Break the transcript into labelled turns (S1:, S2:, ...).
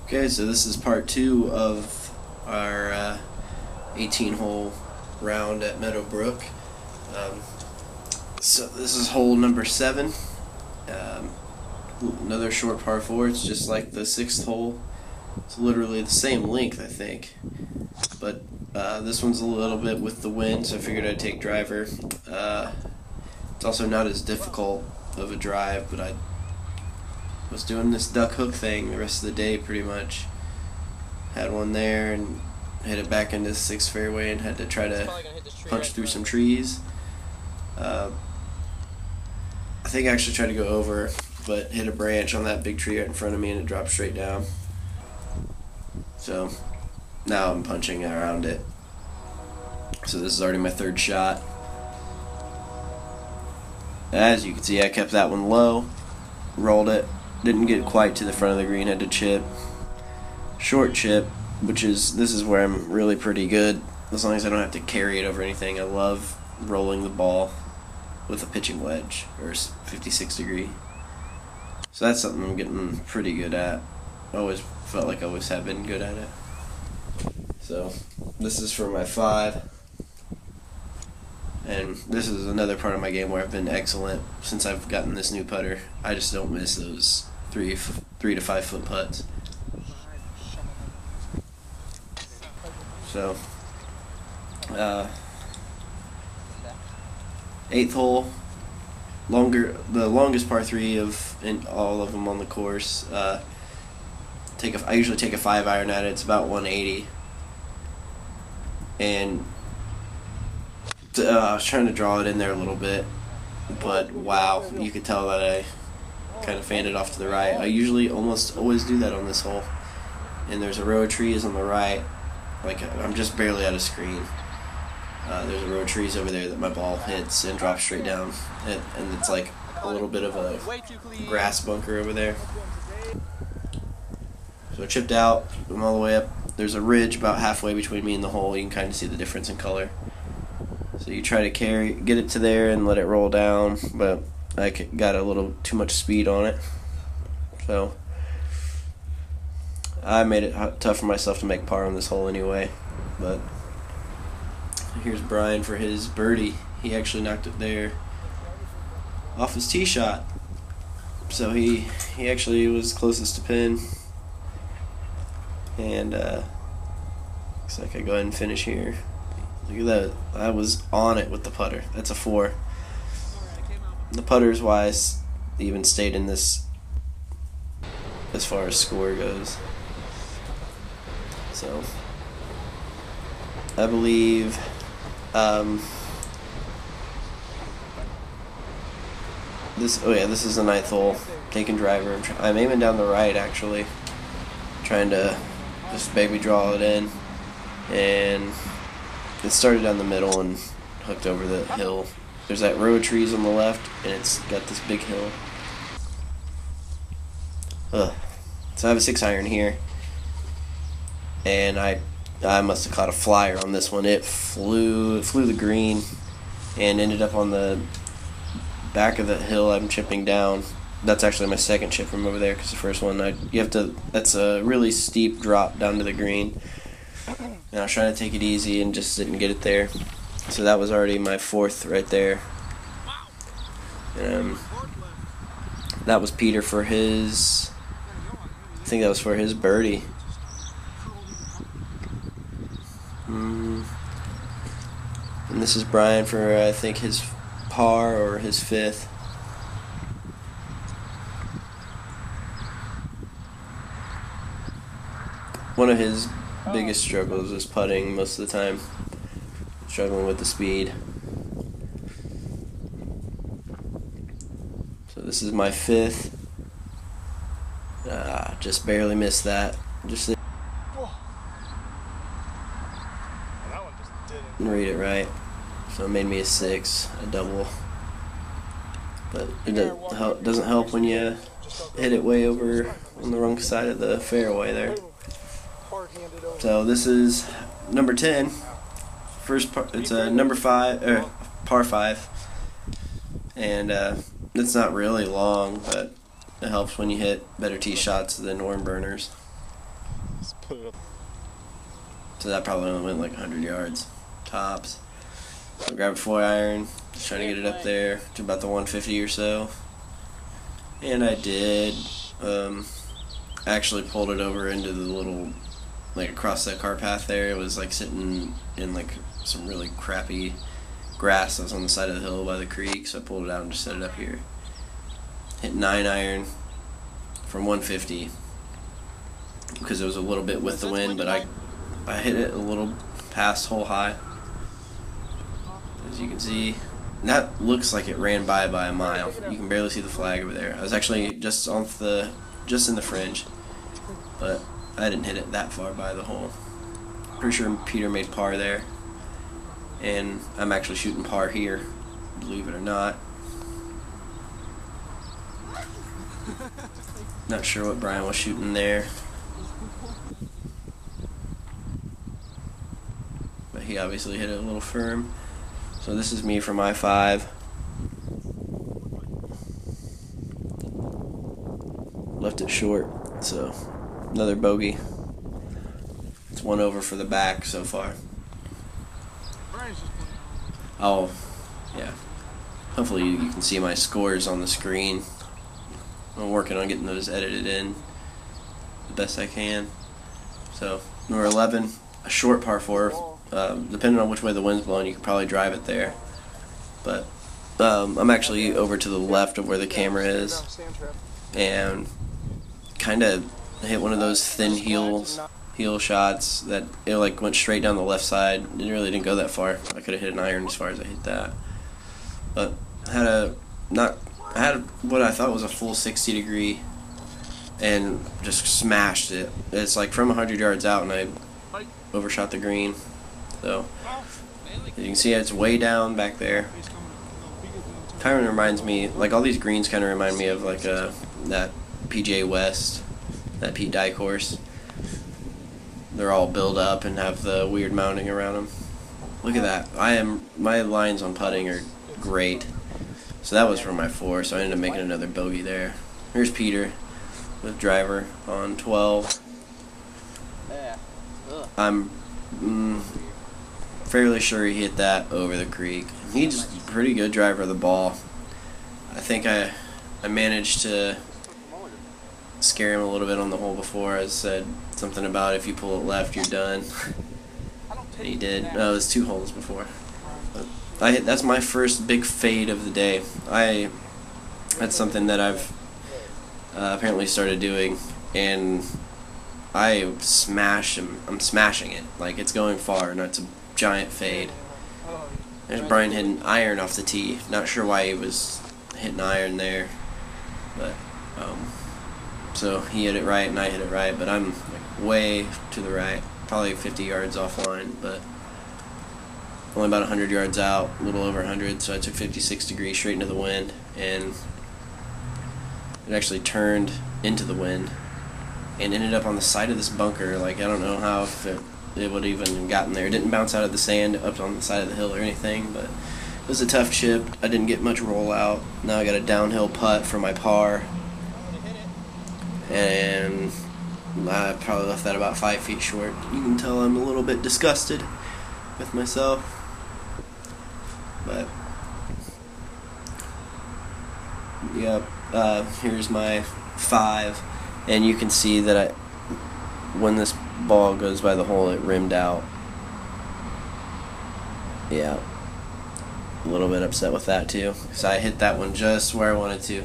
S1: Okay, so this is part 2 of our 18-hole round at Meadowbrook. So this is hole number 7. Another short par 4. It's just like the 6th hole. It's literally the same length, I think. But this one's a little bit with the wind, so I figured I'd take driver. It's also not as difficult of a drive, but I was doing this duck hook thing the rest of the day pretty much. Had one there and hit it back into the 6th fairway and had to try to punch through some trees. I think I actually tried to go over, but hit a branch on that big tree right in front of me and it dropped straight down. So now I'm punching around it. So this is already my 3rd shot. As you can see, I kept that one low, rolled it, didn't get quite to the front of the green, had to chip. Short chip, this is where I'm really pretty good, as long as I don't have to carry it over anything. I love rolling the ball with a pitching wedge, or 56 degree. So that's something I'm getting pretty good at. I always felt like I always have been good at it. So this is for my 5. And this is another part of my game where I've been excellent since I've gotten this new putter. I just don't miss those 3 to 5 foot putts. So, 8th hole, the longest par 3 in all of them on the course. I usually take a 5-iron at it. It's about 180, and I was trying to draw it in there a little bit, but wow, you could tell that I kind of fanned it off to the right. I usually almost always do that on this hole, and there's a row of trees on the right. Like, I'm just barely out of screen. There's a row of trees over there that my ball hits and drops straight down, and it's like a little bit of a grass bunker over there. So I chipped out, I'm all the way up. There's a ridge about halfway between me and the hole. You can kind of see the difference in color. So you try to get it to there and let it roll down, but I got a little too much speed on it. So I made it tough for myself to make par on this hole anyway. But here's Brian for his birdie. He actually knocked it there off his tee shot. So he actually was closest to pin. And looks like I go ahead and finish here. Look at that. I was on it with the putter. That's a 4. The putters wise even stayed in this as far as score goes. So I believe this is the 9th hole. Taking driver. I'm aiming down the right actually. Trying to just baby draw it in, and it started down the middle and hooked over the hill. There's that row of trees on the left, and it's got this big hill. So I have a 6-iron here, and I must have caught a flyer on this one. It flew the green and ended up on the back of the hill I'm chipping down. That's actually my 2nd chip from over there, because the first one that's a really steep drop down to the green, and I was trying to take it easy and just didn't get it there. So that was already my 4th right there. That was Peter for his, I think that was for his birdie. And this is Brian for I think his par or his 5th. One of his biggest struggles is putting most of the time, struggling with the speed. So this is my 5th. Just barely missed that. Just didn't read it right. So it made me a 6, a double. But it doesn't help when you hit it way over on the wrong side of the fairway there. So this is number 10. It's a number 5, par 5, and it's not really long, but it helps when you hit better tee shots than worm burners. So that probably only went like 100 yards tops. So I grabbed a 4-iron, just trying to get it up there to about the 150 or so. And I did. Actually pulled it over into the little, like across that car path there. It was like sitting in like some really crappy grass that was on the side of the hill by the creek, so I pulled it out and just set it up here. Hit 9-iron from 150 because it was a little bit with the wind, but I hit it a little past hole high, as you can see. And that looks like it ran by a mile. You can barely see the flag over there. I was actually just in the fringe, but I didn't hit it that far by the hole. Pretty sure Peter made par there, and I'm actually shooting par here, believe it or not. Not sure what Brian was shooting there, but he obviously hit it a little firm. So this is me from I-5. Left it short, so another bogey. It's one over for the back so far. Oh, yeah. Hopefully you can see my scores on the screen. I'm working on getting those edited in the best I can. So, number 11, a short par 4. Depending on which way the wind's blowing, you can probably drive it there. But I'm actually over to the left of where the camera is, and kind of hit one of those thin heel shots that it like went straight down the left side. It really didn't go that far. I could have hit an iron as far as I hit that. But I had what I thought was a full 60-degree and just smashed it. It's like from 100 yards out, and I overshot the green. So as you can see, it's way down back there. Kind of reminds me, like all these greens kind of remind me of like that PGA West, that Pete Dye course. They're all built up and have the weird mounting around them. Look at that. My lines on putting are great. So that was from my 4, so I ended up making another bogey there. Here's Peter with driver on 12. I'm fairly sure he hit that over the creek. He's a pretty good driver of the ball. I think I managed to scare him a little bit on the hole before. I said something about if you pull it left, you're done. And he did. No, it was 2 holes before. But that's my first big fade of the day. That's something that I've apparently started doing, and I smash him. I'm smashing it. Like, it's going far, and it's a giant fade. There's Brian hitting iron off the tee. Not sure why he was hitting iron there, but so he hit it right and I hit it right, but I'm like way to the right, probably 50 yards offline, but only about 100 yards out, a little over 100. So I took 56 degrees straight into the wind, and it actually turned into the wind and ended up on the side of this bunker. Like, I don't know how if it would even gotten there. It didn't bounce out of the sand up on the side of the hill or anything, but it was a tough chip. I didn't get much rollout. Now I got a downhill putt for my par, and I probably left that about 5 feet short. You can tell I'm a little bit disgusted with myself, but yep. Here's my 5, and you can see that when this ball goes by the hole, it rimmed out. Yeah, a little bit upset with that too, because I hit that one just where I wanted to.